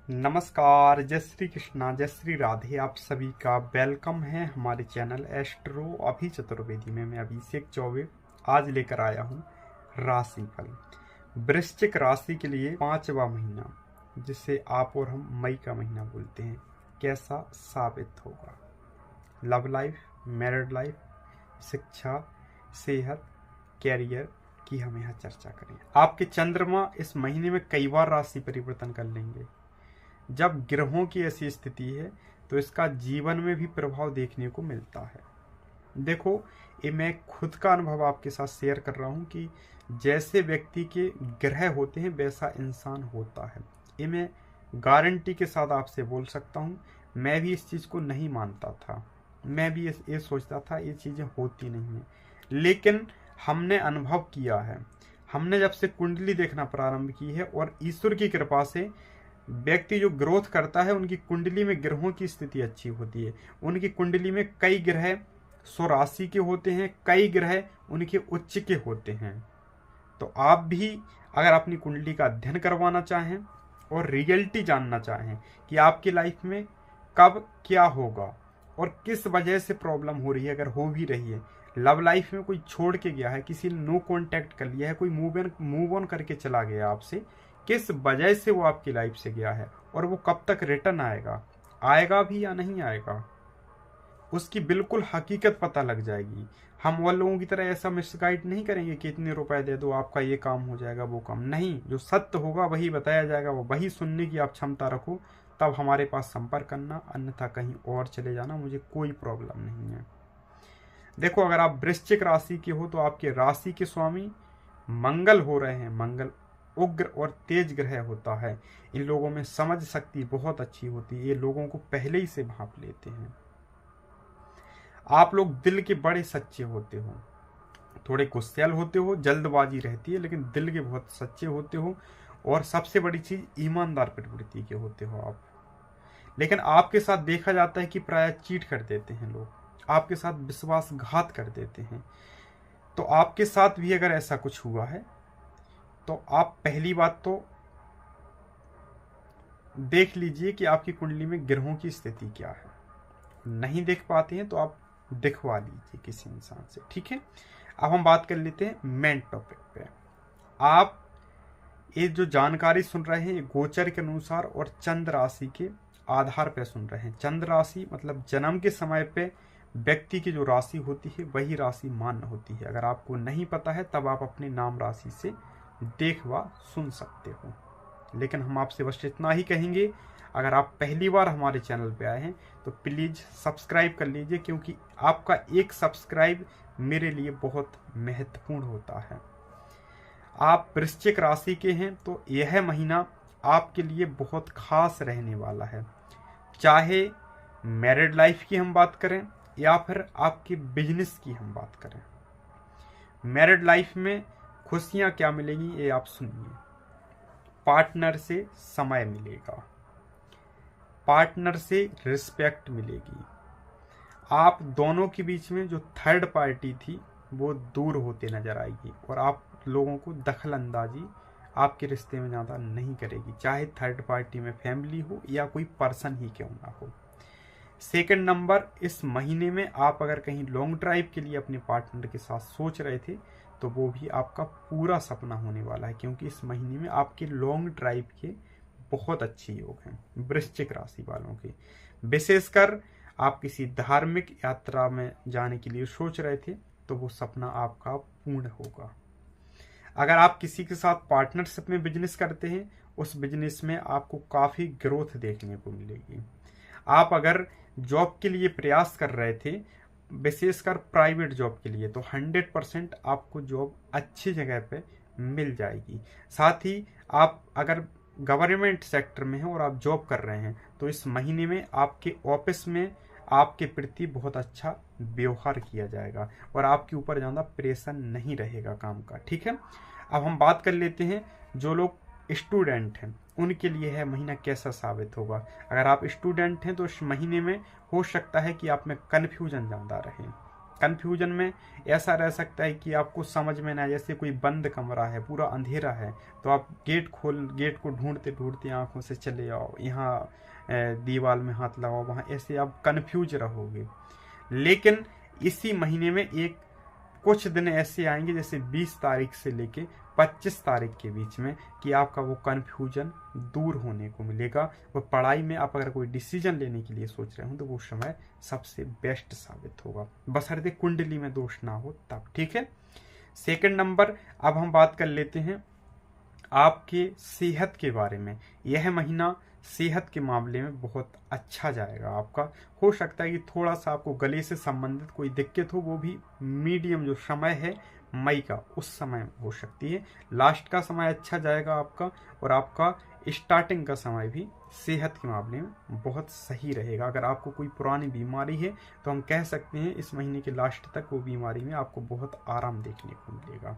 नमस्कार, जय श्री कृष्णा, जय श्री राधे। आप सभी का वेलकम है हमारे चैनल एस्ट्रो अभी चतुर्वेदी में। मैं अभिषेक चौबे आज लेकर आया हूँ राशिफल। वृश्चिक राशि के लिए 5वां महीना, जिसे आप और हम मई का महीना बोलते हैं, कैसा साबित होगा। लव लाइफ, मैरिड लाइफ, शिक्षा, सेहत, कैरियर की हम यहाँ चर्चा करें। आपके चंद्रमा इस महीने में कई बार राशि परिवर्तन कर लेंगे। जब ग्रहों की ऐसी स्थिति है तो इसका जीवन में भी प्रभाव देखने को मिलता है। देखो, ये मैं खुद का अनुभव आपके साथ शेयर कर रहा हूँ कि जैसे व्यक्ति के ग्रह होते हैं वैसा इंसान होता है। ये मैं गारंटी के साथ आपसे बोल सकता हूँ। मैं भी इस चीज़ को नहीं मानता था, मैं भी ये सोचता था ये चीज़ें होती नहीं हैं, लेकिन हमने अनुभव किया है। हमने जब से कुंडली देखना प्रारंभ की है और ईश्वर की कृपा से व्यक्ति जो ग्रोथ करता है उनकी कुंडली में ग्रहों की स्थिति अच्छी होती है। उनकी कुंडली में कई ग्रह स्वराशि के होते हैं, कई ग्रह उनके उच्च के होते हैं। तो आप भी अगर अपनी कुंडली का अध्ययन करवाना चाहें और रियलिटी जानना चाहें कि आपकी लाइफ में कब क्या होगा और किस वजह से प्रॉब्लम हो रही है, अगर हो भी रही है, लव लाइफ में कोई छोड़ के गया है, किसी ने नो कांटेक्ट कर लिया है, कोई मूव ऑन करके चला गया आपसे, किस वजह से वो आपकी लाइफ से गया है और वो कब तक रिटर्न आएगा भी या नहीं आएगा, उसकी बिल्कुल हकीकत पता लग जाएगी। हम वो लोगों की तरह ऐसा मिसगाइड नहीं करेंगे कि इतने रुपए दे दो आपका ये काम हो जाएगा वो काम नहीं। जो सत्य होगा वही बताया जाएगा, वो वही सुनने की आप क्षमता रखो, तब हमारे पास संपर्क करना, अन्यथा कहीं और चले जाना, मुझे कोई प्रॉब्लम नहीं है। देखो, अगर आप वृश्चिक राशि के हो तो आपके राशि के स्वामी मंगल हो रहे हैं। मंगल उग्र और तेज ग्रह होता है। इन लोगों में समझ शक्ति बहुत अच्छी होती है, ये लोगों को पहले ही से भांप लेते हैं। आप लोग दिल के बड़े सच्चे होते हो, थोड़े गुस्सैल होते हो, जल्दबाजी रहती है, लेकिन दिल के बहुत सच्चे होते हो और सबसे बड़ी चीज ईमानदार प्रवृत्ति के होते हो आप। लेकिन आपके साथ देखा जाता है कि प्राय चीट कर देते हैं लोग, आपके साथ विश्वासघात कर देते हैं। तो आपके साथ भी अगर ऐसा कुछ हुआ है तो आप पहली बात तो देख लीजिए कि आपकी कुंडली में ग्रहों की स्थिति क्या है। नहीं देख पाते हैं तो आप दिखवा लीजिए किसी इंसान से, ठीक है। अब हम बात कर लेते हैं मेन टॉपिक पे। आप ये जो जानकारी सुन रहे हैं ये गोचर के अनुसार और चंद्र राशि के आधार पर सुन रहे हैं। चंद्र राशि मतलब जन्म के समय पे व्यक्ति की जो राशि होती है वही राशि मान्य होती है। अगर आपको नहीं पता है तब आप अपने नाम राशि से देखवा सुन सकते हो, लेकिन हम आपसे बस इतना ही कहेंगे, अगर आप पहली बार हमारे चैनल पे आए हैं तो प्लीज़ सब्सक्राइब कर लीजिए, क्योंकि आपका एक सब्सक्राइब मेरे लिए बहुत महत्वपूर्ण होता है। आप वृश्चिक राशि के हैं तो यह महीना आपके लिए बहुत खास रहने वाला है। चाहे मैरिड लाइफ की हम बात करें या फिर आपके बिजनेस की हम बात करें। मैरिड लाइफ में खुशियां क्या मिलेंगी ये आप सुनिए। पार्टनर से समय मिलेगा, पार्टनर से रिस्पेक्ट मिलेगी। आप दोनों के बीच में जो थर्ड पार्टी थी वो दूर होते नजर आएगी और आप लोगों को दखल अंदाजी आपके रिश्ते में ज़्यादा नहीं करेगी, चाहे थर्ड पार्टी में फैमिली हो या कोई पर्सन ही क्यों ना हो। सेकंड नंबर, इस महीने में आप अगर कहीं लॉन्ग ड्राइव के लिए अपने पार्टनर के साथ सोच रहे थे तो वो भी आपका पूरा सपना होने वाला है, क्योंकि इस महीने में आपके लॉन्ग ड्राइव के बहुत अच्छे योग हैं वृश्चिक राशि वालों के। विशेषकर आप किसी धार्मिक यात्रा में जाने के लिए सोच रहे थे तो वो सपना आपका पूर्ण होगा। अगर आप किसी के साथ पार्टनरशिप में बिजनेस करते हैं उस बिजनेस में आपको काफ़ी ग्रोथ देखने को मिलेगी। आप अगर जॉब के लिए प्रयास कर रहे थे, विशेषकर प्राइवेट जॉब के लिए, तो 100% आपको जॉब अच्छी जगह पे मिल जाएगी। साथ ही आप अगर गवर्नमेंट सेक्टर में हैं और आप जॉब कर रहे हैं तो इस महीने में आपके ऑफिस में आपके प्रति बहुत अच्छा व्यवहार किया जाएगा और आपके ऊपर ज़्यादा प्रेशर नहीं रहेगा काम का, ठीक है। अब हम बात कर लेते हैं जो लोग स्टूडेंट हैं उनके लिए है महीना कैसा साबित होगा। अगर आप स्टूडेंट हैं तो इस महीने में हो सकता है कि आप में कन्फ्यूजन ज़्यादा रहे, कन्फ्यूजन में ऐसा रह सकता है कि आपको समझ में ना, जैसे कोई बंद कमरा है, पूरा अंधेरा है, तो आप गेट को ढूंढते ढूंढते आंखों से चले आओ, यहाँ दीवार में हाथ लगाओ, वहाँ, ऐसे आप कन्फ्यूज रहोगे। लेकिन इसी महीने में एक कुछ दिन ऐसे आएंगे, जैसे 20 तारीख से लेके 25 तारीख के बीच में, कि आपका वो कन्फ्यूजन दूर होने को मिलेगा। वो पढ़ाई में आप अगर कोई डिसीजन लेने के लिए सोच रहे हो तो वो समय सबसे बेस्ट साबित होगा, बशर्ते कुंडली में दोष ना हो तब, ठीक है। सेकंड नंबर, अब हम बात कर लेते हैं आपके सेहत के बारे में। यह महीना सेहत के मामले में बहुत अच्छा जाएगा आपका। हो सकता है कि थोड़ा सा आपको गले से संबंधित कोई दिक्कत हो, वो भी मीडियम जो समय है मई का, उस समय हो सकती है। लास्ट का समय अच्छा जाएगा आपका, और आपका स्टार्टिंग का समय भी सेहत के मामले में बहुत सही रहेगा। अगर आपको कोई पुरानी बीमारी है तो हम कह सकते हैं इस महीने के लास्ट तक वो बीमारी में आपको बहुत आराम देखने को मिलेगा।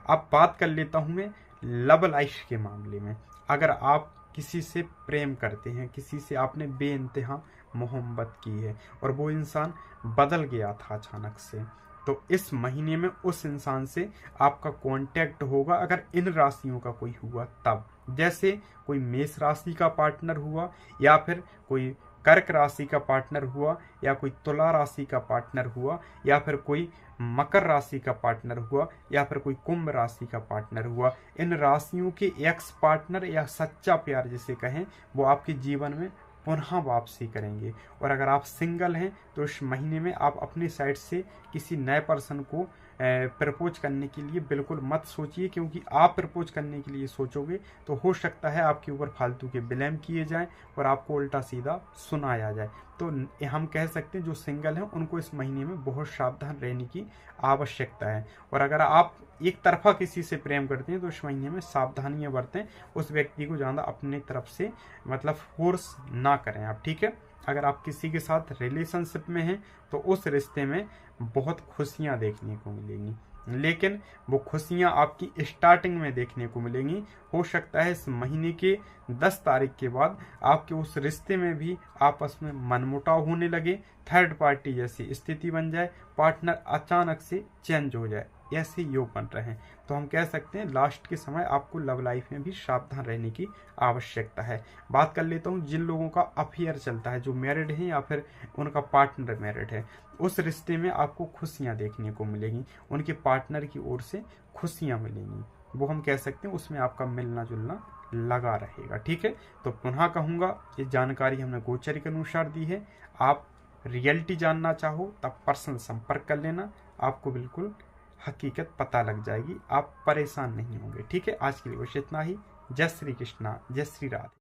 अब बात कर लेता हूं मैं लव लाइफ के मामले में। अगर आप किसी से प्रेम करते हैं, किसी से आपने बेइंतहा मोहब्बत की है और वो इंसान बदल गया था अचानक से, तो इस महीने में उस इंसान से आपका कांटेक्ट होगा। अगर इन राशियों का कोई हुआ तब, जैसे कोई मेष राशि का पार्टनर हुआ, या फिर कोई कर्क राशि का पार्टनर हुआ, या कोई तुला राशि का पार्टनर हुआ, या फिर कोई मकर राशि का पार्टनर हुआ, या फिर कोई कुंभ राशि का पार्टनर हुआ। इन राशियों के एक्स पार्टनर या सच्चा प्यार जिसे कहें, वो आपके जीवन में पुनः वापसी करेंगे। और अगर आप सिंगल हैं तो इस महीने में आप अपनी साइड से किसी नए पर्सन को प्रपोज करने के लिए बिल्कुल मत सोचिए, क्योंकि आप प्रपोज करने के लिए सोचोगे तो हो सकता है आपके ऊपर फालतू के ब्लेम किए जाएं और आपको उल्टा सीधा सुनाया जाए। तो हम कह सकते हैं जो सिंगल हैं उनको इस महीने में बहुत सावधान रहने की आवश्यकता है। और अगर आप एक तरफा किसी से प्रेम करते हैं तो इस महीने में सावधानियां बरतें, उस व्यक्ति को ज़्यादा अपने तरफ से मतलब फोर्स ना करें आप, ठीक है। अगर आप किसी के साथ रिलेशनशिप में हैं तो उस रिश्ते में बहुत खुशियां देखने को मिलेंगी, लेकिन वो खुशियां आपकी स्टार्टिंग में देखने को मिलेंगी। हो सकता है इस महीने के 10 तारीख के बाद आपके उस रिश्ते में भी आपस में मनमुटाव होने लगे, थर्ड पार्टी जैसी स्थिति बन जाए, पार्टनर अचानक से चेंज हो जाए, ऐसे योग बन रहे हैं। तो हम कह सकते हैं लास्ट के समय आपको लव लाइफ में भी सावधान रहने की आवश्यकता है। बात कर लेता हूँ जिन लोगों का अफेयर चलता है, जो मैरिड हैं या फिर उनका पार्टनर मैरिड है, उस रिश्ते में आपको खुशियां देखने को मिलेंगी, उनके पार्टनर की ओर से खुशियां मिलेंगी। वो हम कह सकते हैं उसमें आपका मिलना जुलना लगा रहेगा, ठीक है। तो पुनः कहूँगा ये जानकारी हमने गोचर के अनुसार दी है। आप रियलिटी जानना चाहो तब पर्सनल संपर्क कर लेना, आपको बिल्कुल हकीकत पता लग जाएगी, आप परेशान नहीं होंगे, ठीक है। आज के लिए बस इतना ही। जय श्री कृष्णा, जय श्री राधे।